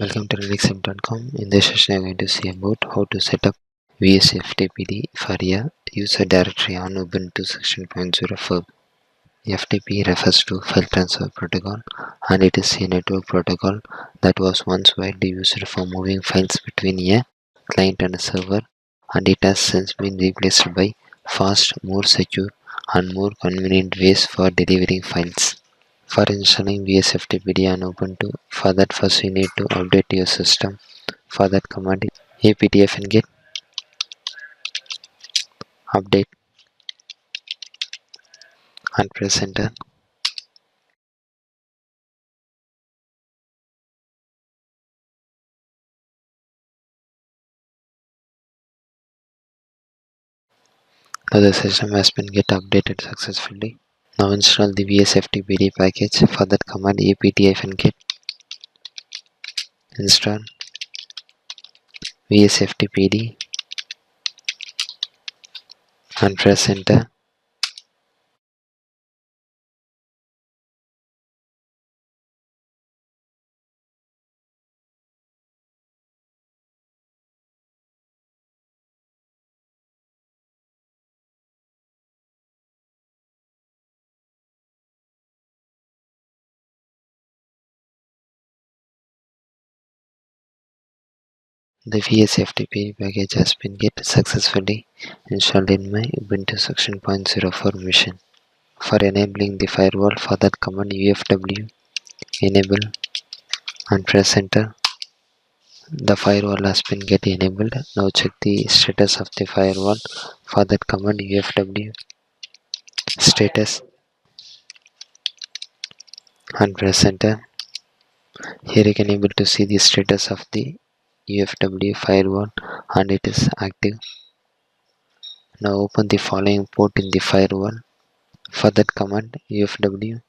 Welcome to linuxm.com. In this session, I'm going to see about how to set up Vsftpd for a user directory on Ubuntu section 0.04. FTP refers to File Transfer Protocol, and it is a network protocol that was once widely used for moving files between a client and a server, and it has since been replaced by fast, more secure, and more convenient ways for delivering files. For installing Vsftpd on Ubuntu, for that first you need to update your system. For that command aptf and get update and press enter. Now the system has been get updated successfully. Now install the Vsftpd package. For that command aptf and get install Vsftpd and press enter. The Vsftpd package has been get successfully installed in my Ubuntu section 0.04 machine. For enabling the firewall, for that command ufw enable and press enter. The firewall has been get enabled. Now check the status of the firewall. For that command ufw status and press enter. Here you can able to see the status of the ufw firewall and it is active. Now open the following port in the firewall. For that command ufw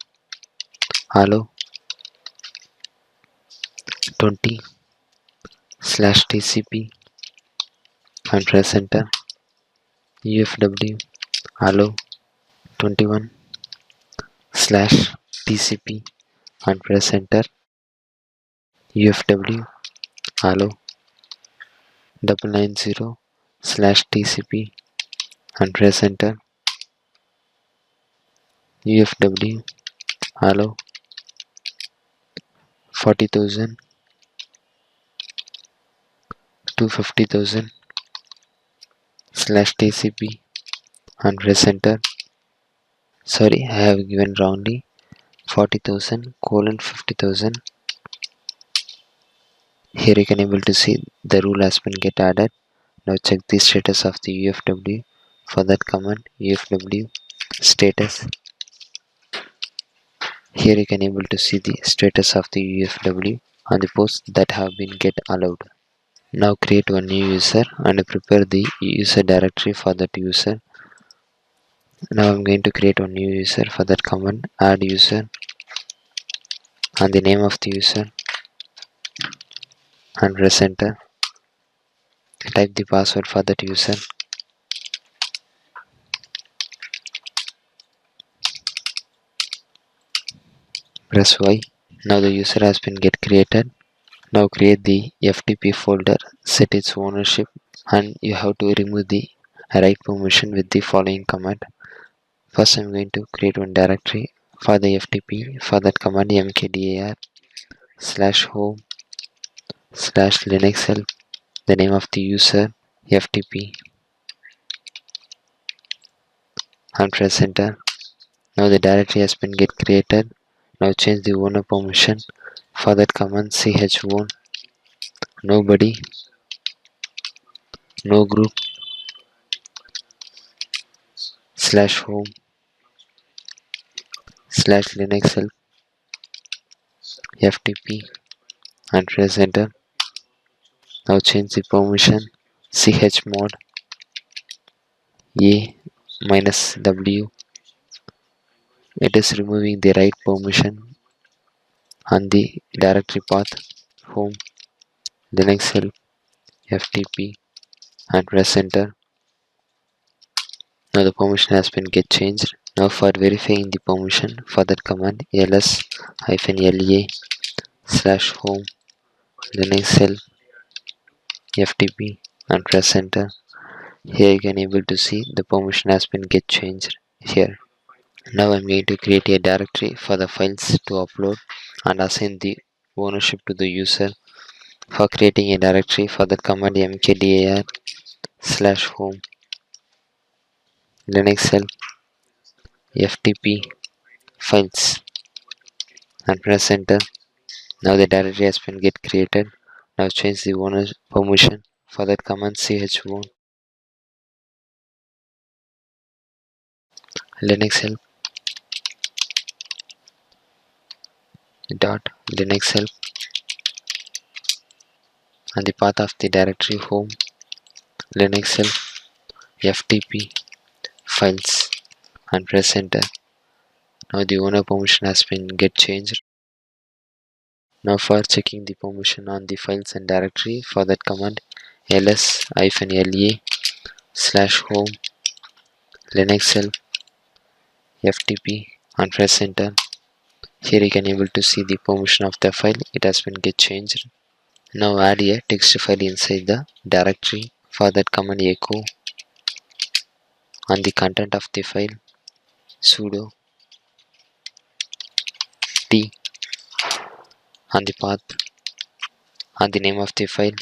allow 20/tcp and press enter. ufw allow 21/tcp and press enter. ufw allow 990/tcp and press enter. ufw allow 40,000 to 50,000/tcp and press enter. Sorry, I have given wrongly 40,000:50,000. Here you can able to see the rule has been get added. Now check the status of the ufw. For that command ufw status. Here you can able to see the status of the ufw and the posts that have been get allowed. Now create one new user and prepare the user directory for that user. Now I'm going to create one new user. For that command add user and the name of the user and press enter. Type the password for that user. Press Y. Now the user has been get created. Now create the FTP folder, set its ownership, and you have to remove the write permission with the following command. First I'm going to create one directory for the FTP. For that command mkdir/home/linuxhelp, the name of the user, FTP, and press enter. Now the directory has been get created. Now change the owner permission. For that command chown nobody, no group /home/linuxhelp FTP and press enter. Now change the permission chmod a-w. It is removing the write permission on the directory path home linuxhelp FTP and press enter. Now the permission has been get changed. Now for verifying the permission, for that command ls-la/home Linux help FTP and press enter. Here you can able to see the permission has been get changed here. Now I'm going to create a directory for the files to upload and assign the ownership to the user. For creating a directory, for that command mkdir /home linux help ftp files and press enter. Now the directory has been get created. Now change the owner permission. For that command chown linux help dot linux help and the path of the directory home linux help ftp files and press enter. Now the owner permission has been get changed. Now for checking the permission on the files and directory, for that command ls-la/home linux help ftp and press enter. Here you can able to see the permission of the file. It has been get changed. Now add a text file inside the directory. For that command echo on the content of the file sudo t on the path on the name of the file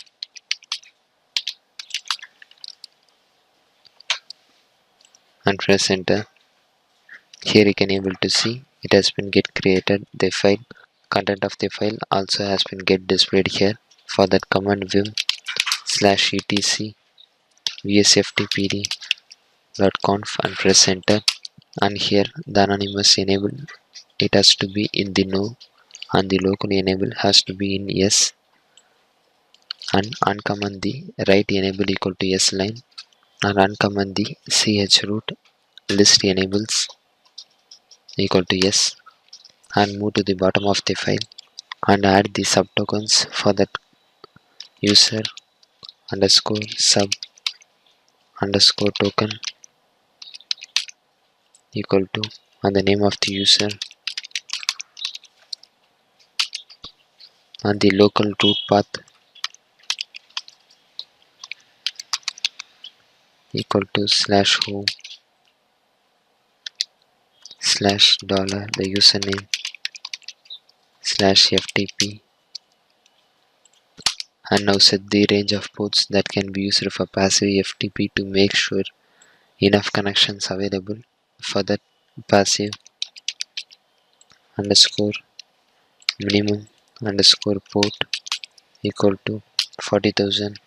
and press enter. Here you can able to see it has been get created. The file content of the file also has been get displayed here. For that command vim/etc vsftpd.conf and press enter. And here the anonymous enable, it has to be in the no, and the local enable has to be in yes, and uncommand the right enable equal to yes line, and uncommand the chroot list enables equal to yes, and move to the bottom of the file and add the subtokens. For that user underscore sub underscore token equal to and the name of the user and the local root path equal to /home $, the username /ftp, and now set the range of ports that can be used for passive FTP to make sure enough connections available. For that passive underscore minimum underscore port equal to 40,000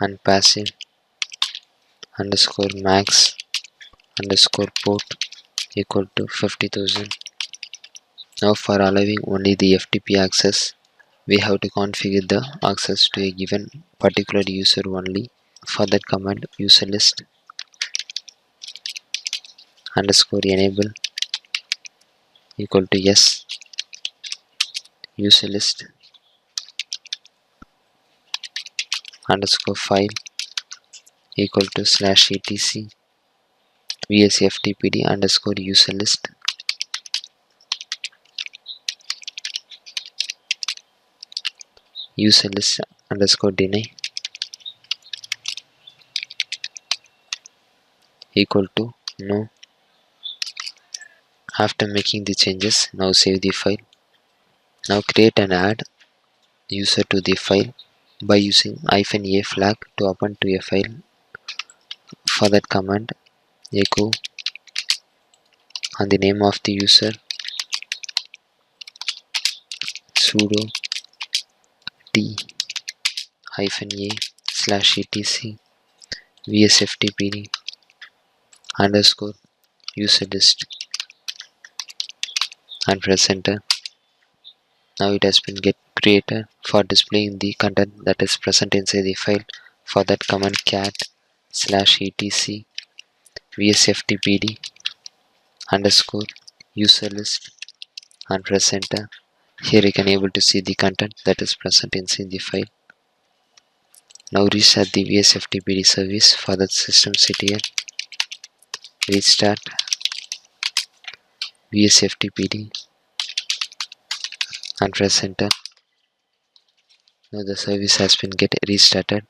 and passive underscore max underscore port equal to 50,000. Now for allowing only the FTP access, we have to configure the access to a given particular user only. For that command user list underscore enable equal to yes, user list underscore file equal to /etc vsftpd underscore user list underscore deny equal to no. After making the changes, now save the file. Now create and add user to the file by using -a flag to append to a file. For that command echo and the name of the user sudo t-a/etc vsftpd underscore user list and press enter. Now it has been get created for displaying the content that is present inside the file. For that command cat/etc vsftpd underscore user list and press enter. Here you can able to see the content that is present inside the file. Now restart the vsftpd service. For that systemctl restart vsftpd and press enter. Now the service has been get restarted.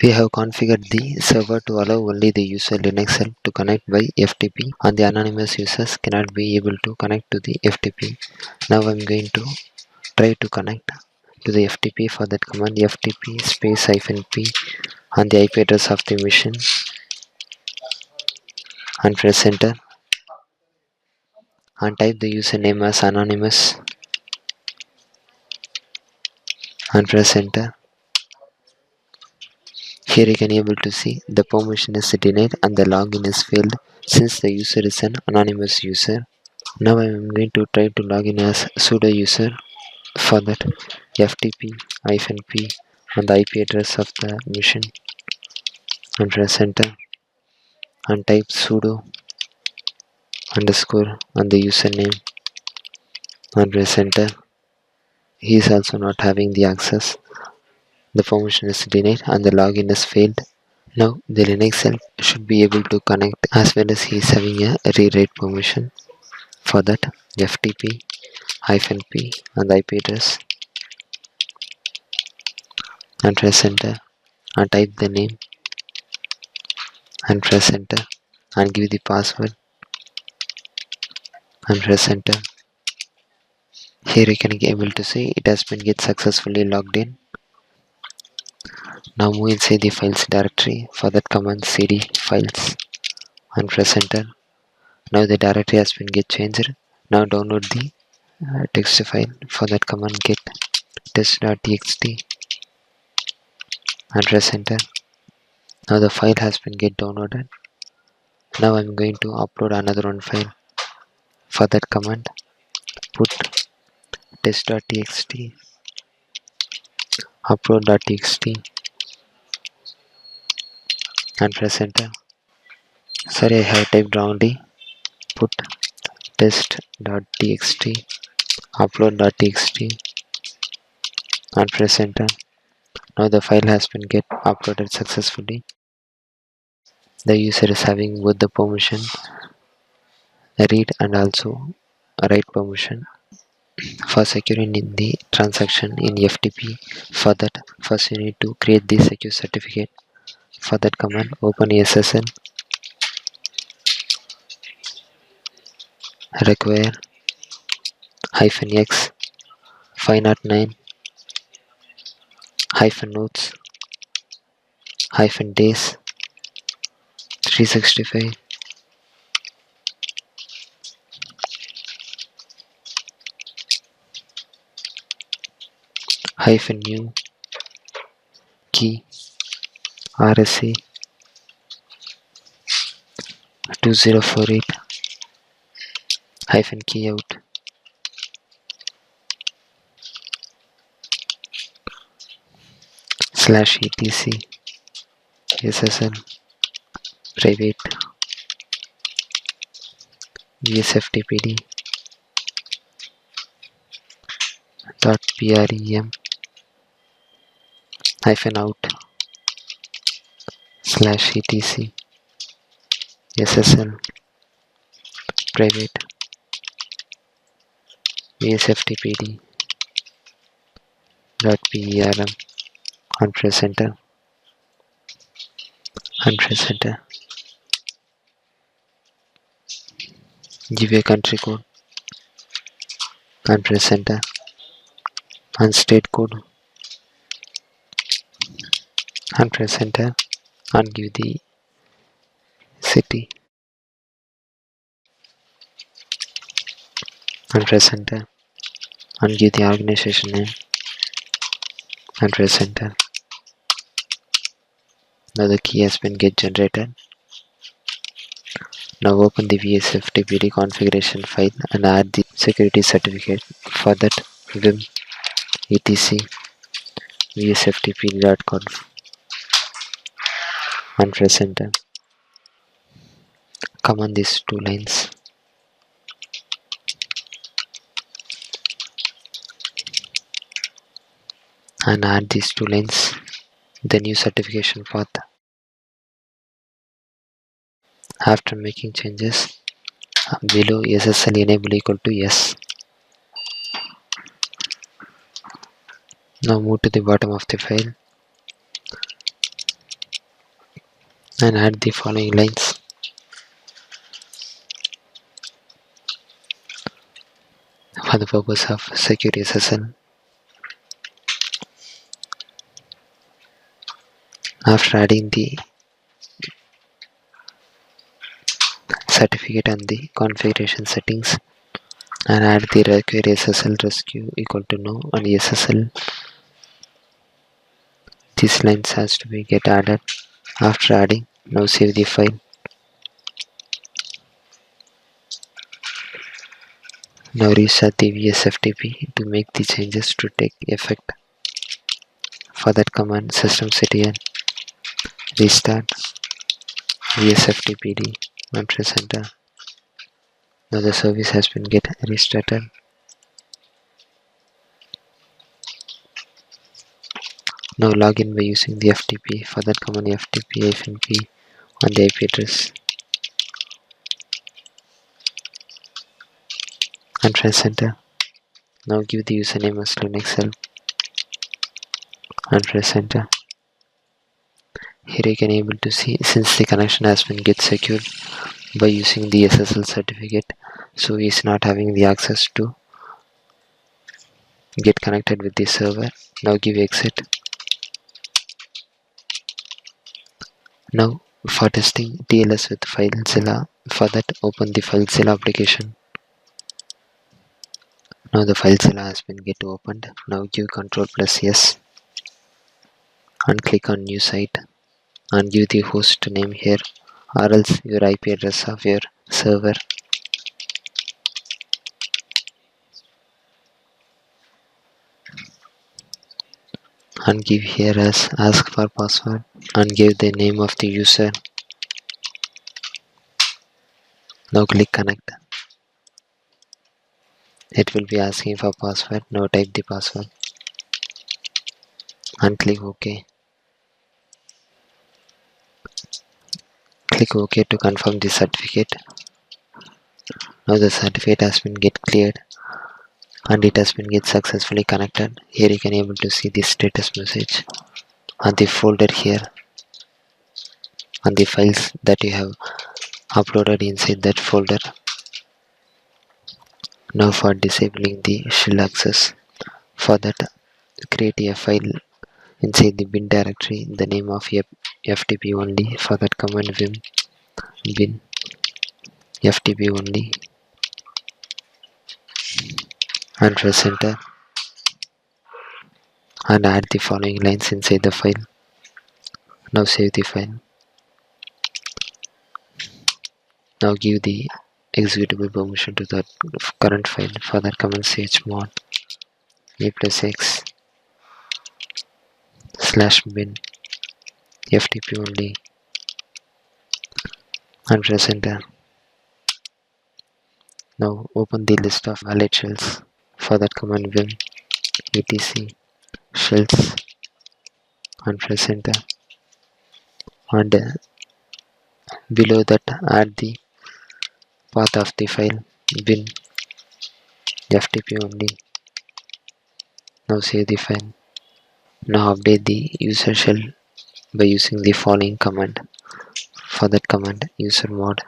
We have configured the server to allow only the user Linux help to connect by FTP, and the anonymous users cannot be able to connect to the FTP. Now I'm going to try to connect to the FTP. For that, command FTP space -p and the IP address of the machine and press enter, and type the username as anonymous and press enter. Here you can able to see the permission is denied and the login is failed since the user is an anonymous user. Now I am going to try to log in as sudo user. For that, FTP-p on the IP address of the machine and press enter, and type sudo underscore on the username and press enter. He is also not having the access. The permission is denied and the login is failed. Now the Linux help should be able to connect as well as he is having a rewrite permission. For that, FTP-p on the IP address and press enter, and type the name and press enter, and give the password and press enter. Here you can be able to see it has been get successfully logged in. Now move inside the files directory. For that, command cd files and press enter. Now the directory has been get changed. Now download the text file. For that, command get test.txt and press enter. Now the file has been get downloaded. Now I'm going to upload another one file. For that, command put test.txt upload.txt and press enter. Sorry, I have typed wrongly. Put test.txt upload.txt and press enter. Now the file has been get uploaded successfully. The user is having both the permission read and also write permission. For securing in the transaction in FTP, for that first you need to create the secure certificate. For that, command open SSL require -x 509 -notes -days 365 -new key RSA 2048 -key out /etc SSL private Vsftpd .prem -out /etc SSL private Vsftpd .perm and press enter and press enter. Give a country code and press enter, and state code and press enter, and give the city and press enter, and give the organization name and press enter. Now the key has been get generated. Now open the Vsftpd configuration file and add the security certificate. For that, vim etc vsftpd.conf and press enter. Command these two lines and add these two lines, the new certification path. After making changes, below SSL enable equal to yes. Now move to the bottom of the file and add the following lines. For the purpose of secure SSL, after adding the certificate and the configuration settings, and add the require SSL rescue equal to no and SSL, these lines has to be get added. After adding, now save the file. Now restart the Vsftp to make the changes to take effect. For that command, systemctl restart Vsftpd and press enter. Now the service has been get restarted. Now log in by using the FTP. For that command, ftp-p on the IP address and press enter. Now give the username as Linux help and press enter. Here you can able to see, since the connection has been get secured by using the SSL certificate, so he is not having the access to get connected with the server. Now give exit. Now for testing TLS with Filezilla, for that open the Filezilla application. Now the Filezilla has been get opened. Now give Ctrl plus yes and click on new site and give the host name here or else your IP address of your server. And give here as ask for password and give the name of the user. Now click connect. It will be asking for password. Now type the password and click OK. Click OK to confirm the certificate. Now the certificate has been get cleared and it has been get successfully connected. Here you can able to see the status message and the folder here and the files that you have uploaded inside that folder. Now for disabling the shell access, for that create a file inside the bin directory, the name of FTP only. For that command vim bin FTP only and press enter and add the following lines inside the file. Now save the file. Now give the executable permission to the current file. For that command chmod a+x /bin FTP only and press enter. Now open the list of valid shells. For that command vim etc shells and press enter and below that add the path of the file bin FTP only. Now save the file. Now update the user shell by using the following command. For that command usermod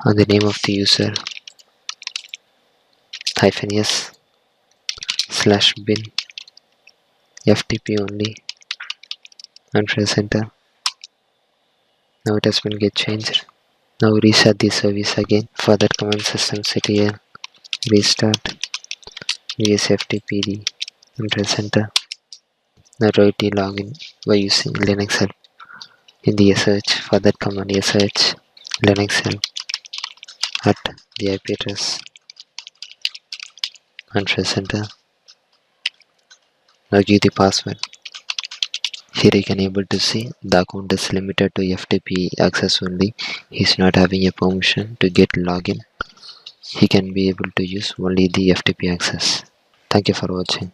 and the name of the user -s /bin FTP only and press enter. Now it has been get changed. Now restart the service again. For that command systemctl restart Vsftpd and press enter. Now try to login by using Linux help in the search. For that command search Linux help at the IP address and press enter. Now give the password. Here you can able to see the account is limited to FTP access only. He is not having a permission to get login. He can be able to use only the FTP access. Thank you for watching.